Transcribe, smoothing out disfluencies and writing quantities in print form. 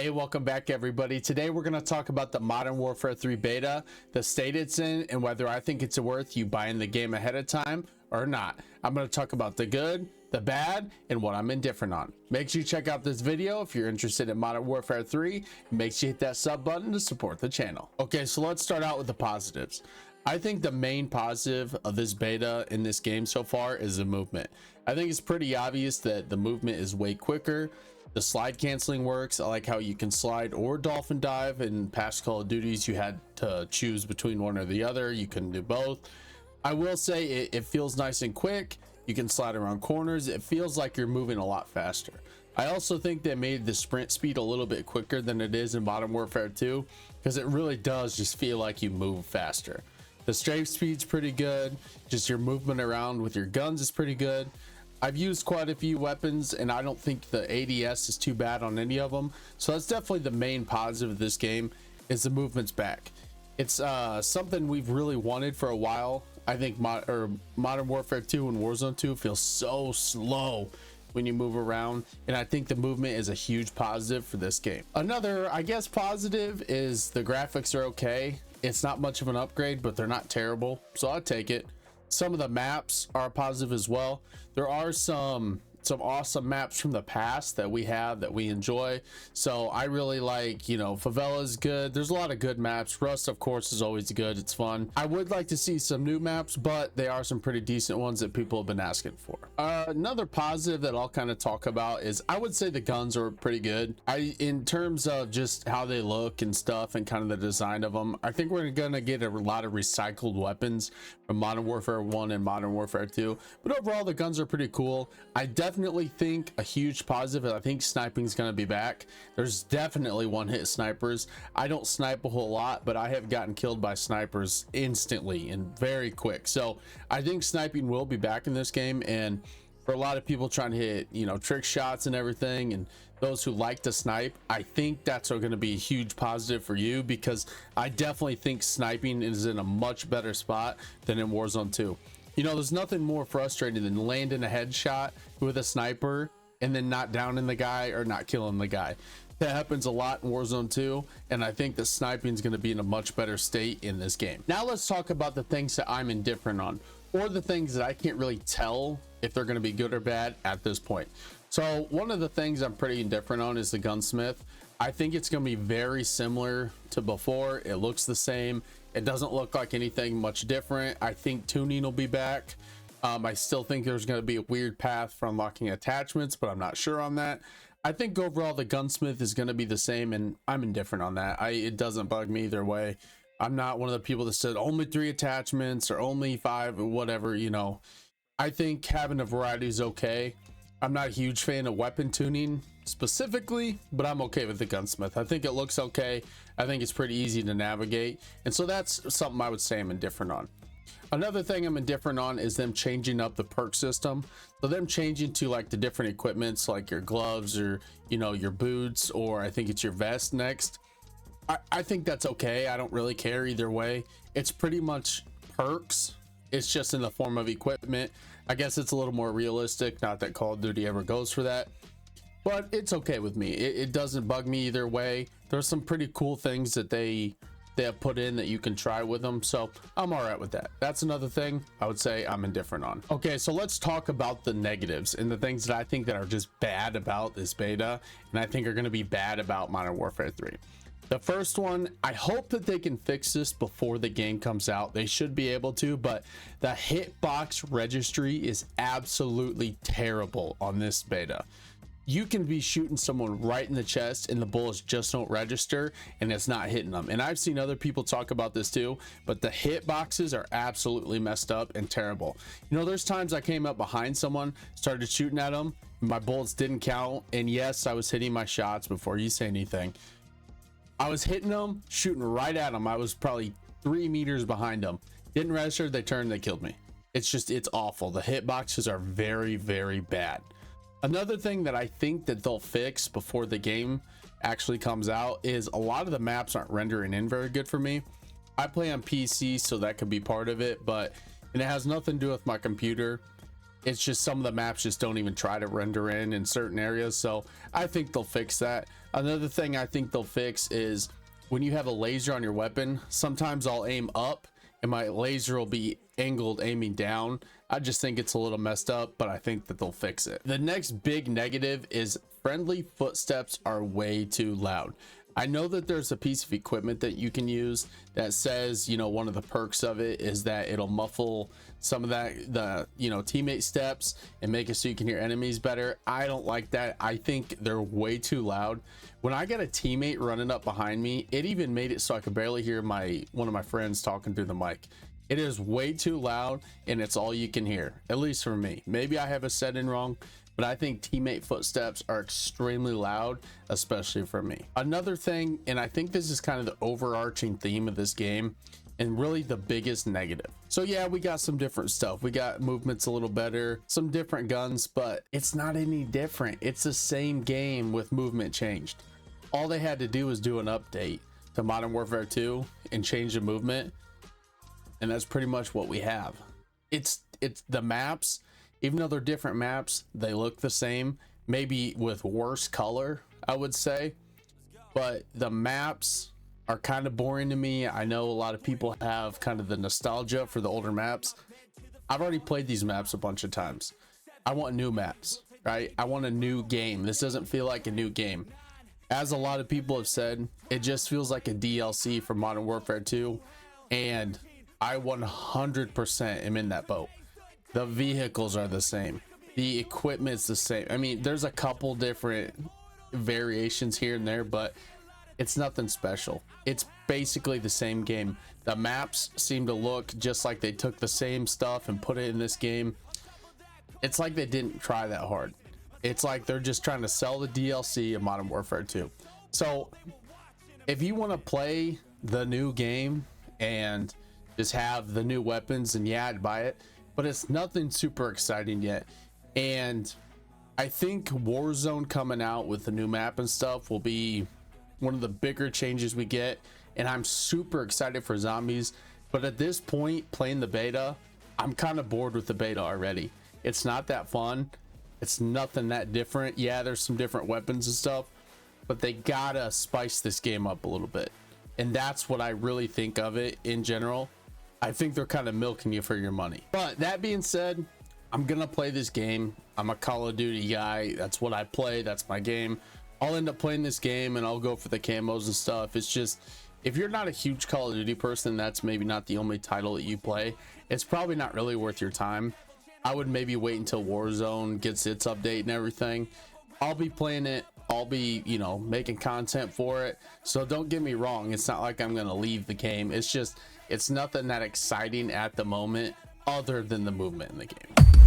Hey, welcome back everybody. Today we're going to talk about the Modern Warfare 3 beta, the state it's in, and whether I think it's worth you buying the game ahead of time or not. I'm going to talk about the good, the bad, and what I'm indifferent on. Make sure you check out this video if you're interested in Modern Warfare 3, and make sure you hit that sub button to support the channel. Okay, so let's start out with the positives. I think the main positive of this beta in this game so far is the movement. I think it's pretty obvious that the movement is way quicker. The slide canceling works. I like how you can slide or dolphin dive. In past Call of Duties you had to choose between one or the other. You couldn't do both. I will say it feels nice and quick. You can slide around corners. It feels like you're moving a lot faster. I also think they made the sprint speed a little bit quicker than it is in Modern Warfare 2, because it really does just feel like you move faster. The strafe speed's pretty good. Just your movement around with your guns is pretty good. I've used quite a few weapons and I don't think the ADS is too bad on any of them. So that's definitely the main positive of this game, is the movement's back. It's something we've really wanted for a while. I think Modern Warfare 2 and Warzone 2 feels so slow when you move around, and I think the movement is a huge positive for this game. Another, I guess, positive is the graphics are okay. It's not much of an upgrade, but they're not terrible, so I'll take it. Some of the maps are positive as well. There are some awesome maps from the past that we have that we enjoy. So I really like, you know, Favela is good. There's a lot of good maps. Rust, of course, is always good. It's fun. I would like to see some new maps, but they are some pretty decent ones that people have been asking for. Another positive that I'll kind of talk about is I would say the guns are pretty good. In terms of just how they look and stuff and kind of the design of them, I think we're gonna get a lot of recycled weapons from Modern Warfare 1 and Modern Warfare 2, but overall the guns are pretty cool. I definitely think a huge positive, I think sniping is going to be back. There's definitely one-hit snipers. I don't snipe a whole lot, but I have gotten killed by snipers instantly and very quick. So I think sniping will be back in this game, and for a lot of people trying to hit, you know, trick shots and everything, and those who like to snipe, I think that's going to be a huge positive for you, because I definitely think sniping is in a much better spot than in Warzone 2. You know, there's nothing more frustrating than landing a headshot with a sniper and then not downing the guy or not killing the guy. That happens a lot in Warzone 2, and I think that sniping is going to be in a much better state in this game. Now let's talk about the things that I'm indifferent on, or the things that I can't really tell if they're going to be good or bad at this point. So one of the things I'm pretty indifferent on is the gunsmith. I think it's going to be very similar to before. It looks the same. It doesn't look like anything much different. I think tuning will be back. I still think there's going to be a weird path for unlocking attachments, but I'm not sure on that. I think overall the gunsmith is going to be the same, and I'm indifferent on that. It doesn't bug me either way. I'm not one of the people that said only 3 attachments or only 5 or whatever, you know. I think having a variety is okay. I'm not a huge fan of weapon tuning specifically, but I'm okay with the gunsmith. I think it looks okay. I think it's pretty easy to navigate, and so that's something I would say I'm indifferent on. Another thing I'm indifferent on is them changing up the perk system. So them changing to like the different equipments, like your gloves or, you know, your boots, or I think it's your vest next. I think that's okay. I don't really care either way. It's pretty much perks. It's just in the form of equipment. I guess it's a little more realistic. Not that Call of Duty ever goes for that, but it's okay with me. It doesn't bug me either way. There's some pretty cool things that they have put in that you can try with them, so I'm all right with that. That's another thing I would say I'm indifferent on. Okay, so let's talk about the negatives and the things that I think that are just bad about this beta, and I think are going to be bad about Modern Warfare 3. The first one, I hope that they can fix this before the game comes out. They should be able to, but the hitbox registry is absolutely terrible on this beta. You can be shooting someone right in the chest and the bullets just don't register and it's not hitting them. And I've seen other people talk about this too, but the hitboxes are absolutely messed up and terrible. You know, there's times I came up behind someone, started shooting at them, my bullets didn't count, and yes, I was hitting my shots before you say anything. I was hitting them, shooting right at them. I was probably 3 meters behind them. Didn't register, they turned, they killed me. It's awful. The hitboxes are very, very bad. Another thing that I think that they'll fix before the game actually comes out is a lot of the maps aren't rendering in very good for me. I play on PC, so that could be part of it, and it has nothing to do with my computer. It's just some of the maps just don't even try to render in certain areas. So I think they'll fix that. Another thing I think they'll fix is when you have a laser on your weapon, sometimes I'll aim up and my laser will be angled aiming down. I just think it's a little messed up, but I think that they'll fix it. The next big negative is friendly footsteps are way too loud. I know that there's a piece of equipment that you can use that says, you know, one of the perks of it is that it'll muffle some of the teammate steps and make it so you can hear enemies better. I don't like that. I think they're way too loud. When I got a teammate running up behind me, it even made it so I could barely hear one of my friends talking through the mic. It is way too loud, and it's all you can hear, at least for me. Maybe I have a setting wrong, but I think teammate footsteps are extremely loud, especially for me. Another thing, and I think this is kind of the overarching theme of this game and really the biggest negative. So yeah, we got some different stuff. We got movements a little better, some different guns, but it's not any different. It's the same game with movement changed. All they had to do was do an update to Modern Warfare 2 and change the movement, and that's pretty much what we have. It's the maps. Even though they're different maps, they look the same, maybe with worse color, I would say. But the maps are kind of boring to me. I know a lot of people have kind of the nostalgia for the older maps. I've already played these maps a bunch of times. I want new maps, right? I want a new game. This doesn't feel like a new game. As a lot of people have said, it just feels like a DLC for Modern Warfare 2. And I 100% am in that boat. The vehicles are the same, the equipment's the same. I mean, there's a couple different variations here and there, but it's nothing special. It's basically the same game. The maps seem to look just like they took the same stuff and put it in this game. It's like they didn't try that hard. It's like they're just trying to sell the DLC of Modern Warfare 2. So if you want to play the new game and just have the new weapons, and yeah, I'd buy it, but it's nothing super exciting yet. And I think Warzone coming out with the new map and stuff will be one of the bigger changes we get, and I'm super excited for zombies. But at this point, playing the beta, I'm kind of bored with the beta already. It's not that fun. It's nothing that different. Yeah, there's some different weapons and stuff, but they gotta spice this game up a little bit, and that's what I really think of it in general. I think they're kind of milking you for your money. But that being said, I'm gonna play this game. I'm a Call of Duty guy. That's what I play. That's my game. I'll end up playing this game and I'll go for the camos and stuff. It's just, if you're not a huge Call of Duty person, that's maybe not the only title that you play. It's probably not really worth your time. I would maybe wait until Warzone gets its update and everything. I'll be playing it. I'll be, you know, making content for it. So don't get me wrong. It's not like I'm gonna leave the game. It's just, it's nothing that exciting at the moment other than the movement in the game.